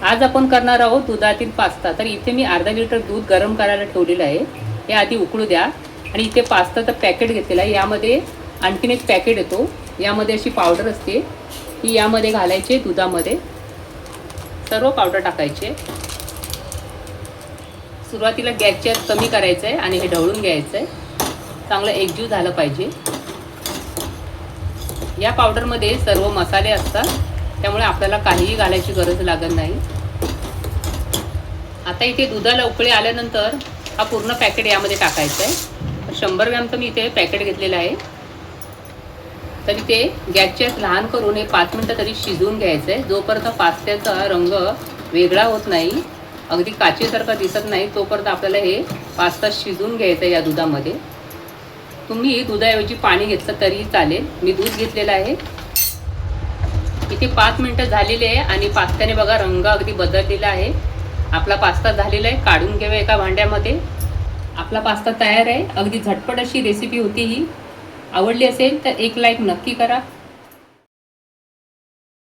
आज आपण करणार आहोत दुधातील पास्ता. तर इथे मी अर्धा लिटर दूध गरम करायला ठेवलेलं आहे. हे आधी उकळू द्या. आणि इथे पास्ताचं पॅकेट घेतलेलं आहे. यामध्ये आणखीन एक पॅकेट येतो. यामध्ये अशी पावडर असते, ही यामध्ये घालायची दुधामध्ये. सर्व पावडर टाकायचे. सुरुवातीला गॅसची आच कमी करायचं आहे आणि हे ढवळून घ्यायचं आहे. चांगलं एकजीव झालं पाहिजे. या पावडरमध्ये सर्व मसाले असतात, त्यामुळे आपल्याला काहीही घालायची गरज लागत नाही. आता इथे दुधाला उकळी आल्यानंतर हा पूर्ण पॅकेट यामध्ये टाकायचा आहे. 100 ग्रॅमचं मी इथे पॅकेट घेतलेलं आहे. तर इथे गॅसची आच लहान करून हे 5 मिनटं तरी शिजवून घ्यायचं आहे. जोपर्यंत पास्त्याचा रंग वेगळा होत नाही, अगदी काचेसारखं दिसत नाही, तोपर्यंत आपल्याला हे पास्ता शिजवून घ्यायचं आहे या दुधामध्ये. तुम्ही दुधाऐवजी पाणी घेतलं तरी चालेल. मी दूध घेतलेलं आहे. इथे 5 मिनटं झालेले आहे आणि पास्त्याने बघा रंग अगदी बदललेला आहे. आपला पास्ता झालेला आहे. काढून घेऊया एका भांड्यामध्ये. आपला पास्ता तयार आहे. अगदी झटपट अशी रेसिपी होती ही. आवडली असेल तर एक लाईक नक्की करा.